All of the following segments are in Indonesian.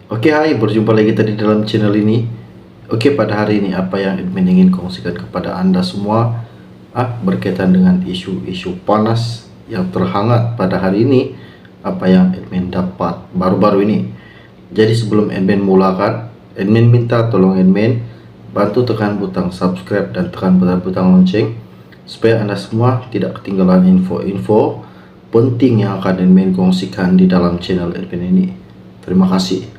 Oke, hai, berjumpa lagi tadi dalam channel ini. Oke, pada hari ini apa yang admin ingin kongsikan kepada Anda semua berkaitan dengan isu-isu panas yang terhangat pada hari ini, apa yang admin dapat baru-baru ini. Jadi sebelum admin mulakan, admin minta tolong admin bantu tekan butang subscribe dan tekan butang lonceng supaya Anda semua tidak ketinggalan info-info penting yang akan admin kongsikan di dalam channel admin ini. Terima kasih.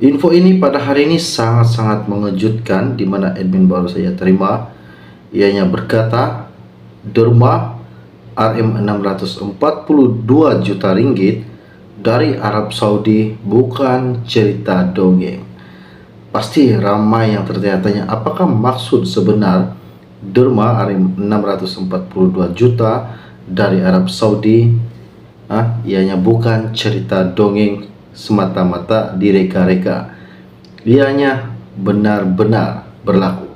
Info ini pada hari ini sangat-sangat mengejutkan, di mana admin baru saja terima. Ianya berkata, derma Rm642 juta ringgit dari Arab Saudi bukan cerita dongeng. Pasti ramai yang tertanya-tanya apakah maksud sebenar derma Rm642 juta dari Arab Saudi ianya bukan cerita dongeng semata-mata direka-reka. Ianya benar-benar berlaku.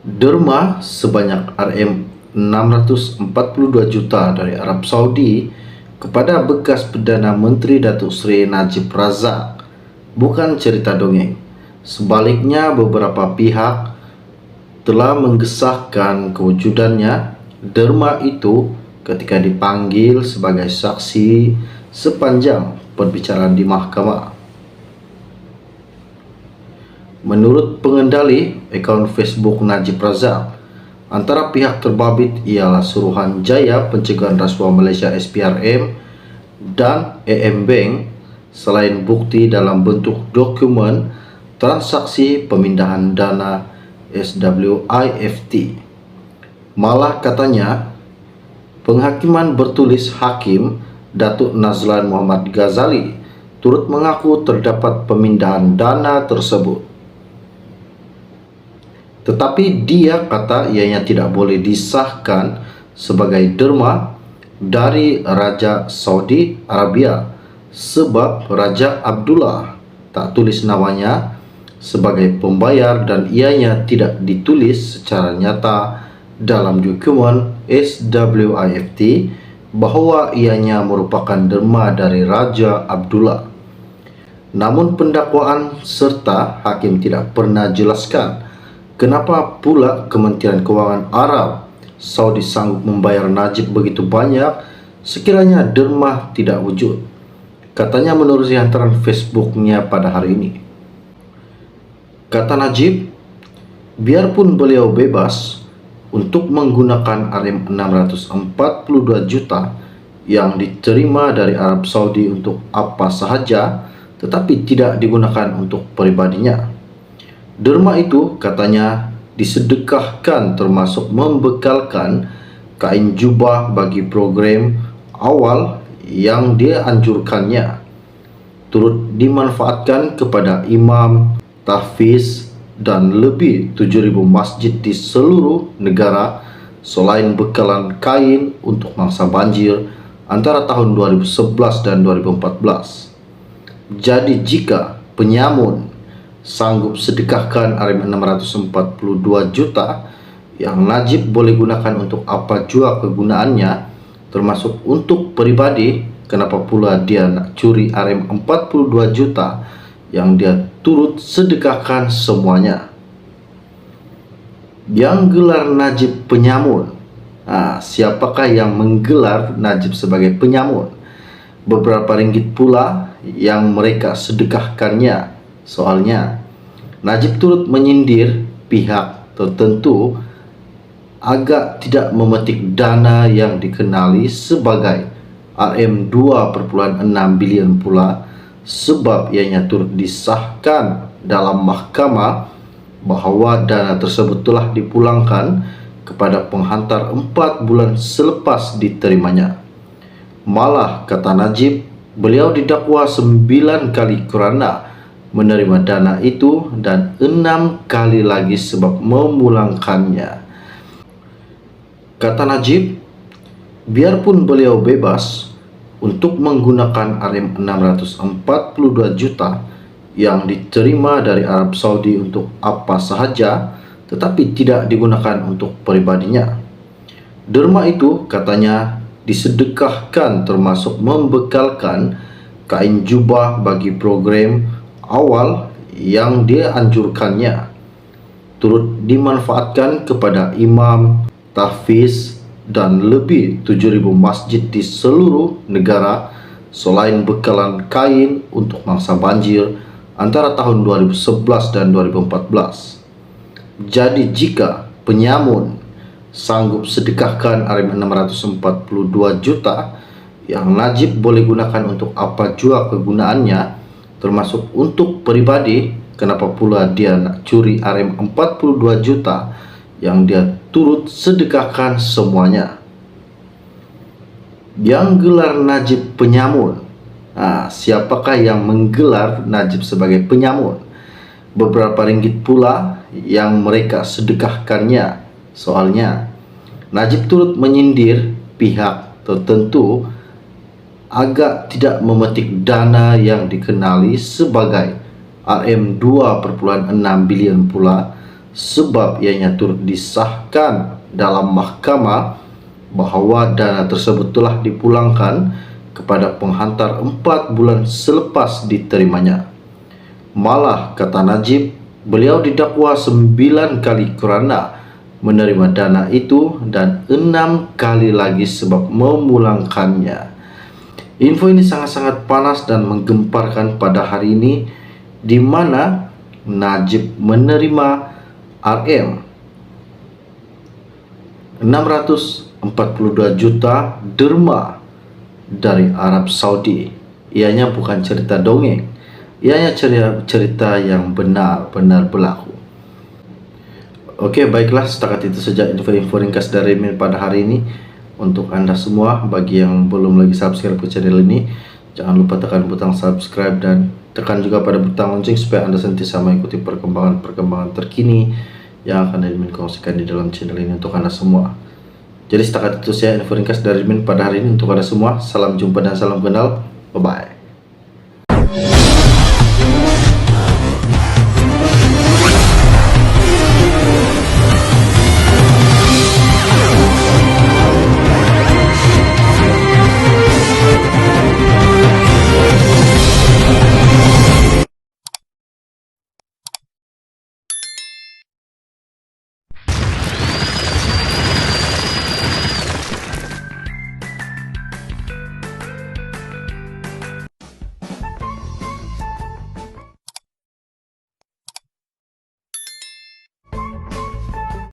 Derma sebanyak Rm642 juta dari Arab Saudi kepada bekas Perdana Menteri Datuk Seri Najib Razak bukan cerita dongeng. Sebaliknya, beberapa pihak telah menggesahkan kewujudannya derma itu ketika dipanggil sebagai saksi sepanjang perbicaraan di mahkamah. Menurut pengendali akaun Facebook Najib Razak, antara pihak terbabit ialah Suruhanjaya Pencegahan Rasuah Malaysia SPRM dan AM Bank, selain bukti dalam bentuk dokumen transaksi pemindahan dana SWIFT. Malah katanya, penghakiman bertulis Hakim Datuk Nazlan Muhammad Ghazali turut mengaku terdapat pemindahan dana tersebut. Tetapi dia kata ianya tidak boleh disahkan sebagai derma dari Raja Saudi Arabia sebab Raja Abdullah tak tulis namanya sebagai pembayar dan ianya tidak ditulis secara nyata dalam dokumen SWIFT bahawa ianya merupakan derma dari Raja Abdullah. Namun pendakwaan serta hakim tidak pernah jelaskan kenapa pula Kementerian Kewangan Arab Saudi sanggup membayar Najib begitu banyak sekiranya derma tidak wujud. Katanya menerusi hantaran Facebooknya pada hari ini. Kata Najib, biarpun beliau bebas untuk menggunakan Rm642 juta yang diterima dari Arab Saudi untuk apa sahaja, tetapi tidak digunakan untuk pribadinya. Derma itu katanya disedekahkan termasuk membekalkan kain jubah bagi program awal yang dia anjurkannya, turut dimanfaatkan kepada imam, tahfiz dan lebih 7.000 masjid di seluruh negara selain bekalan kain untuk mangsa banjir antara tahun 2011 dan 2014. Jadi jika penyamun sanggup sedekahkan Rm642 juta yang Najib boleh gunakan untuk apa jua kegunaannya, termasuk untuk pribadi, kenapa pula dia nak curi Rm42 juta yang dia turut sedekahkan semuanya? Yang gelar Najib penyamun, siapakah yang menggelar Najib sebagai penyamun? Beberapa ringgit pula yang mereka sedekahkannya. Soalnya Najib turut menyindir pihak tertentu agak tidak memetik dana yang dikenali sebagai Rm2.6 bilion pula, sebab ianya turut disahkan dalam mahkamah bahawa dana tersebut telah dipulangkan kepada penghantar 4 bulan selepas diterimanya. Malah kata Najib, beliau didakwa 9 kali kerana menerima dana itu dan 6 kali lagi sebab memulangkannya. Kata Najib, biarpun beliau bebas untuk menggunakan Rm642 juta yang diterima dari Arab Saudi untuk apa sahaja, tetapi tidak digunakan untuk pribadinya. Derma itu katanya disedekahkan, termasuk membekalkan kain jubah bagi program awal yang dia anjurkannya, turut dimanfaatkan kepada imam, tahfiz, dan lebih 7.000 masjid di seluruh negara, selain bekalan kain untuk mangsa banjir antara tahun 2011 dan 2014. Jadi jika penyamun sanggup sedekahkan Rp642 juta yang Najib boleh gunakan untuk apa jua kegunaannya, termasuk untuk pribadi, kenapa pula dia nak curi Rp42 juta yang dia turut sedekahkan semuanya? Yang gelar Najib penyamun, siapakah yang menggelar Najib sebagai penyamun? Beberapa ringgit pula yang mereka sedekahkannya. Soalnya Najib turut menyindir pihak tertentu agak tidak memetik dana yang dikenali sebagai Rm2,6 bilion pula, sebab ianya turut disahkan dalam mahkamah bahwa dana tersebut telah dipulangkan kepada penghantar 4 bulan selepas diterimanya. Malah kata Najib, beliau didakwa 9 kali kerana menerima dana itu dan 6 kali lagi sebab memulangkannya. Info ini sangat-sangat panas dan menggemparkan pada hari ini, di mana Najib menerima Rm642 juta derma dari Arab Saudi. Ianya bukan cerita dongeng, ianya cerita yang benar-benar berlaku. Oke, baiklah, setakat itu saja info-info ringkas dari Min pada hari ini. Untuk Anda semua, bagi yang belum lagi subscribe ke channel ini, jangan lupa tekan butang subscribe dan tekan juga pada butang lonceng supaya Anda senantiasa mengikuti perkembangan terkini yang akan Min kongsikan di dalam channel ini untuk Anda semua. Jadi setakat itu saya info ringkas dari Min pada hari ini untuk Anda semua. Salam jumpa dan salam kenal. Bye-bye.